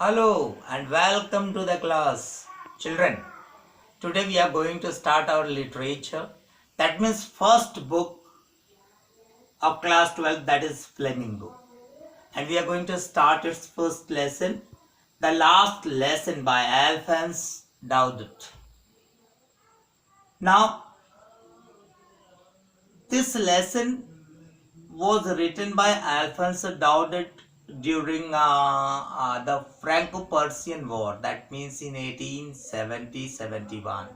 Hello and welcome to the class. Children, today we are going to start our literature. That means first book of class 12, that is Flamingo. And we are going to start its first lesson, the last lesson by Alphonse Daudet. Now, this lesson was written by Alphonse Daudet during the Franco-Persian War, that means in 1870-71.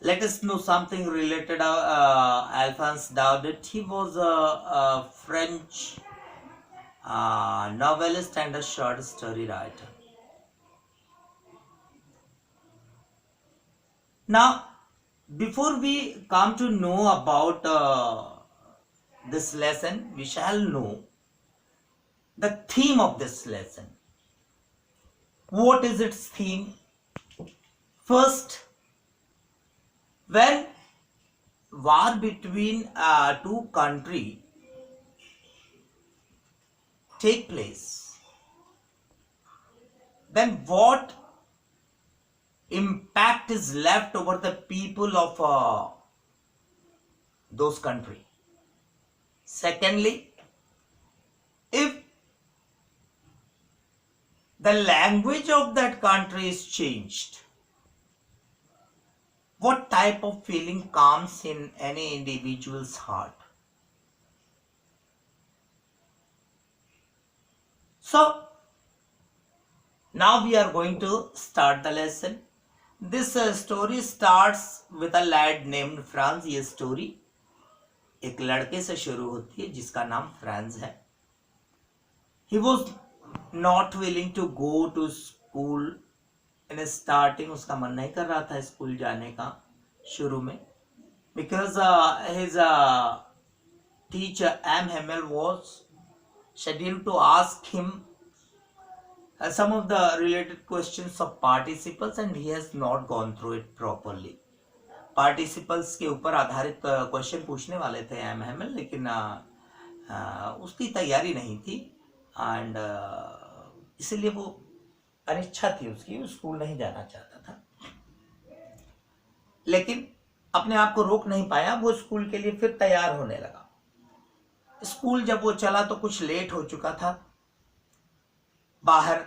Let us know something related to Alphonse Daudet. He was a French novelist and a short story writer. Now, before we come to know about this lesson, we shall know the theme of this lesson. What is its theme? First, when war between two countries take place, then what impact is left over the people of those countries? Secondly, if the language of that country is changed, what type of feeling comes in any individual's heart? So, now we are going to start the lesson. This story starts with a lad named Franz. ये story एक लड़के से शुरू होती है जिसका नाम France है. He was not willing to go to school. In starting उसका मन नहीं कर रहा था स्कूल जाने का शुरू में, because his teacher M. Hamel was scheduled to ask him some of the related questions of participles and he has not gone through it properly. Participles के ऊपर आधारित क्वेश्चन पूछने वाले थे एम हेमल, लेकिन उसकी तैयारी नहीं थी एंड इसलिए वो अनिच्छा थी उसकी, वो स्कूल नहीं जाना चाहता था. लेकिन अपने आप को रोक नहीं पाया, वो स्कूल के लिए फिर तैयार होने लगा. स्कूल जब वो चला तो कुछ लेट हो चुका था. बाहर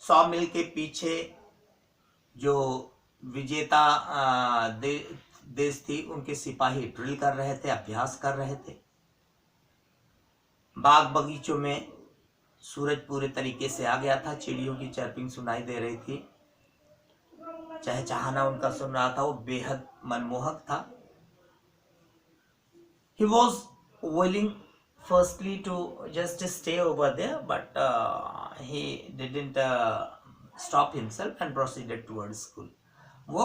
100 मील के पीछे जो विजेता देश थी उनके सिपाही ड्रिल कर रहे थे, अभ्यास कर रहे थे. बाग बगीचों में सूरज पूरे तरीके से आ गया था, चिड़ियों की चर्पिंग सुनाई दे रही थी, चहचहाना उनका सुन रहा था, वो बेहद मनमोहक था. He was willing firstly to just stay over there, but he didn't stop himself and proceeded towards school. वो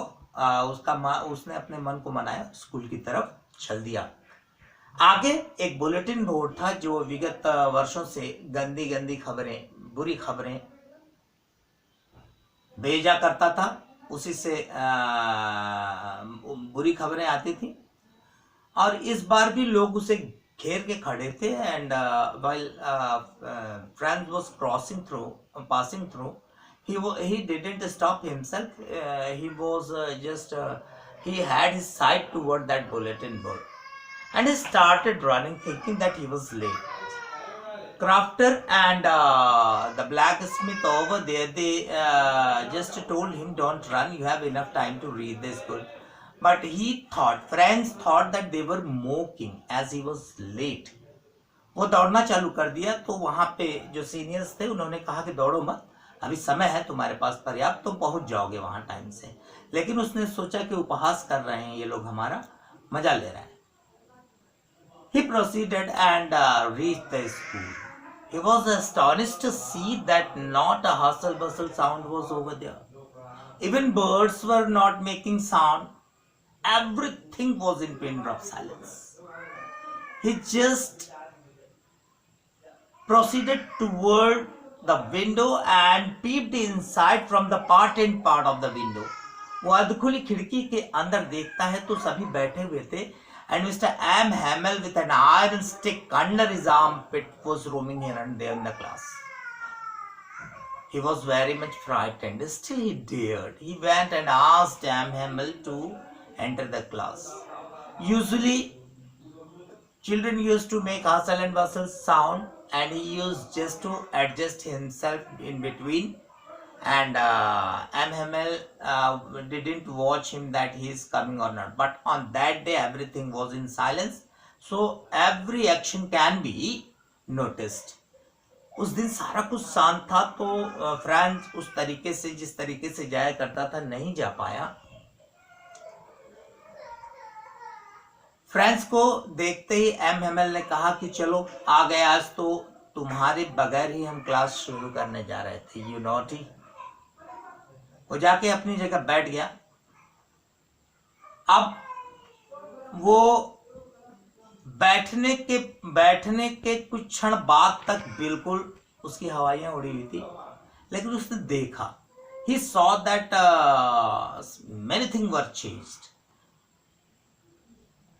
उसने अपने मन को मनाया, स्कूल की तरफ चल दिया. आगे एक बुलेटिन बोर्ड था जो विगत वर्षों से गंदी गंदी खबरें, बुरी खबरें भेजा करता था. उसी से बुरी खबरें आती थी और इस बार भी लोग उसे घेर के खड़े थे. And while Franz was passing through, he didn't stop himself. He was he had his sight toward that bulletin board and he started running, thinking that he was late. Crafter and the blacksmith over there, they just told him, don't run, you have enough time to read the school. But Franz thought that they were mocking as he was late. वो दौड़ना चालू कर दिया. तो वहां पे जो seniors थे उन्होंने कहा कि दौड़ो मत, अभी समय है तुम्हारे पास पर्याप्त, तुम पहुंच जाओगे वहां टाइम से. लेकिन उसने सोचा कि उपहास कर रहे हैं ये लोग, हमारा मजा ले रहे हैं. He proceeded and reached the school. He was astonished to see that not a hustle bustle sound was over there. Even birds were not making sound. Everything was in pin drop silence. He just proceeded toward the window and peeped inside from the part of the window. वो अधखुली खिड़की के अंदर देखता है तो सभी बैठे हुए थे and Mr. M. Hamel with an iron stick under his armpit was roaming here and there in the class. He was very much frightened. Still he dared. He went and asked M. Hamel to enter the class. Usually, children used to make hustle and bustle sound, and he used just to adjust himself in between. And M. Hamel didn't watch him that he is coming or not. But on that day, everything was in silence. So every action can be noticed. उस दिन सारा कुछ शांत था, तो France उस तरीके से जिस तरीके से जाया करता था नहीं जा पाया. फ्रांस को देखते ही एम हेमल ने कहा कि चलो आ गए, आज तो तुम्हारे बगैर ही हम क्लास शुरू करने जा रहे थे, यू नॉटी. वो जाके अपनी जगह बैठ गया. अब वो बैठने के कुछ क्षण बाद तक बिल्कुल उसकी हवाइयां उड़ी हुई थी, लेकिन उसने देखा, he saw that many things were changed.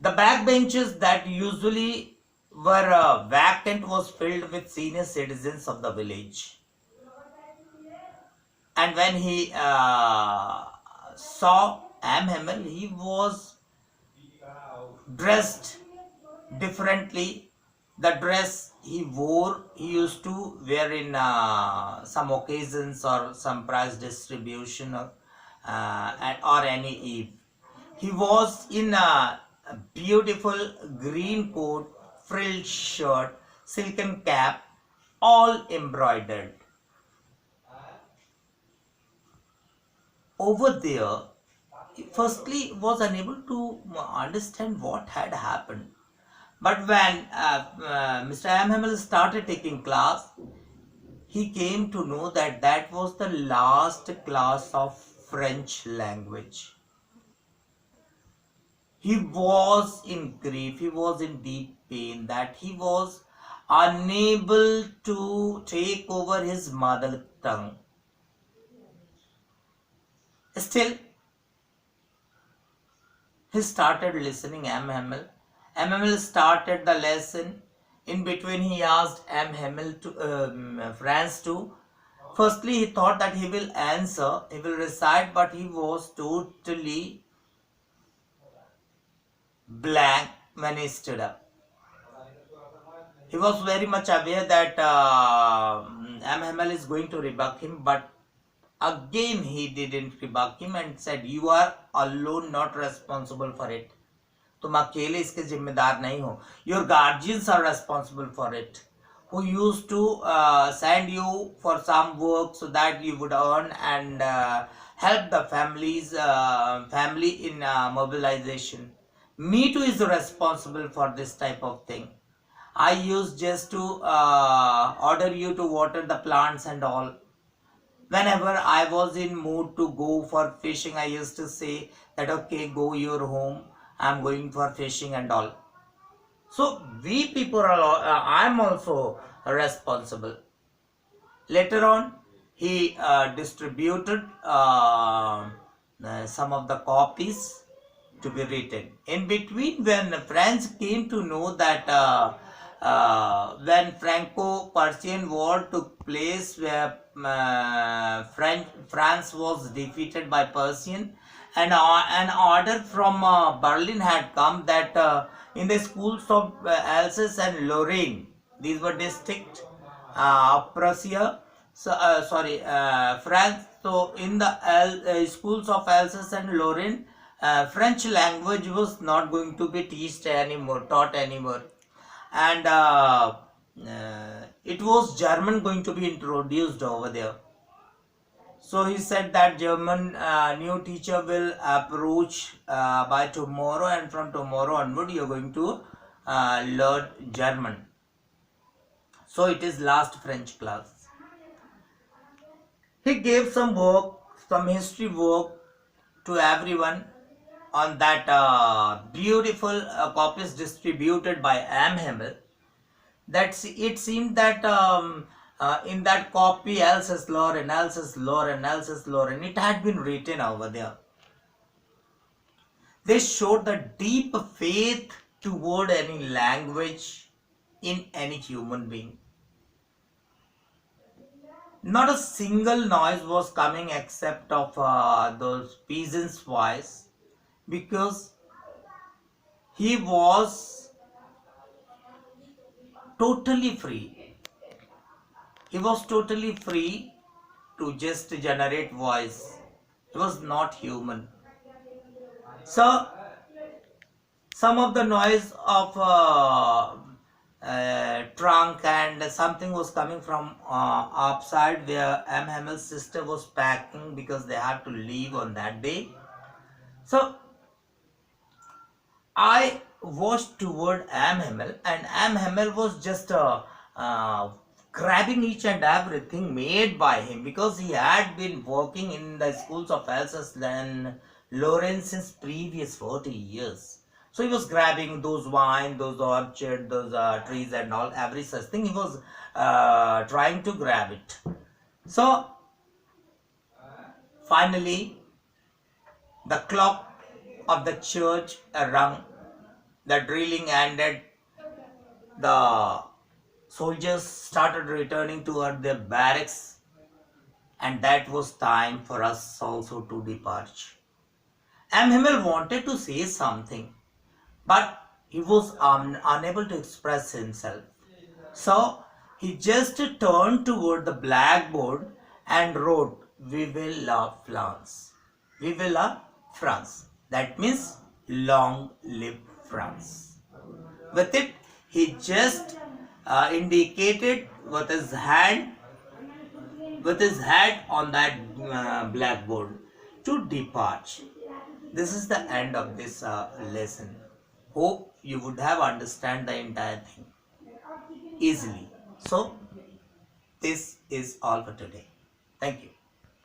The back benches that usually were vacant was filled with senior citizens of the village. And when he saw M. Hamel, he was dressed differently. The dress he wore, he used to wear in some occasions or some prize distribution or any eve. He was in a beautiful green coat, frilled shirt, silken cap, all embroidered. Over there, he firstly was unable to understand what had happened. But when Mr. M. Hamel started taking class, he came to know that that was the last class of French language. He was in grief, he was in deep pain, that he was unable to take over his mother tongue. Still, he started listening M. Hamel. M. Hamel started the lesson. In between, he asked M. Hamel to France to. Firstly, he thought that he will answer, he will recite, but he was totally blank when he stood up. He was very much aware that M. Hamel is going to rebuke him, but again he didn't rebuke him and said, "You are alone not responsible for it. तुम अकेले इसके जिम्मेदार नहीं हो. Your guardians are responsible for it, who used to send you for some work so that you would earn and help the family in mobilization. Me too is responsible for this type of thing. I used just to order you to water the plants and all. Whenever I was in mood to go for fishing, I used to say that, okay, go your home, I'm going for fishing and all. So we people are, I'm also responsible." Later on, he distributed some of the copies to be written. In between, when France came to know that when Franco-Prussian War took place, where France was defeated by Persian, and an order from Berlin had come that in the schools of Alsace and Lorraine, these were districts of Prussia, France. So in the schools of Alsace and Lorraine, French language was not going to be taught anymore, and it was German going to be introduced over there. So he said that German new teacher will approach by tomorrow, and from tomorrow onward you are going to learn German. So it is last French class. He gave some work, some history work to everyone on that beautiful copies distributed by M. Hamel. That it seemed that in that copy, Alsace-Lorraine, Alsace-Lorraine, Alsace-Lorraine, it had been written over there. They showed the deep faith toward any language in any human being. Not a single noise was coming except of those peasants' voice, because he was totally free. He was totally free to just generate voice. He was not human. So some of the noise of trunk and something was coming from upside where M. Hamill's sister was packing because they had to leave on that day. So I was toward M. Hamel, and M. Hamel was just uh, grabbing each and everything made by him, because he had been working in the schools of Alsace and Lorraine since previous 40 years. So he was grabbing those vine, those orchard, those trees and all, every such thing. He was trying to grab it. So finally, the clock of the church rung, the drilling ended, the soldiers started returning toward their barracks, and that was time for us also to depart. M. Himmel wanted to say something, but he was unable to express himself. So he just turned toward the blackboard and wrote, "Vive la France." Vive la France. That means long live France. With it, he just indicated with his hand on that blackboard to depart. This is the end of this lesson. Hope you would have understand the entire thing easily. So this is all for today. Thank you.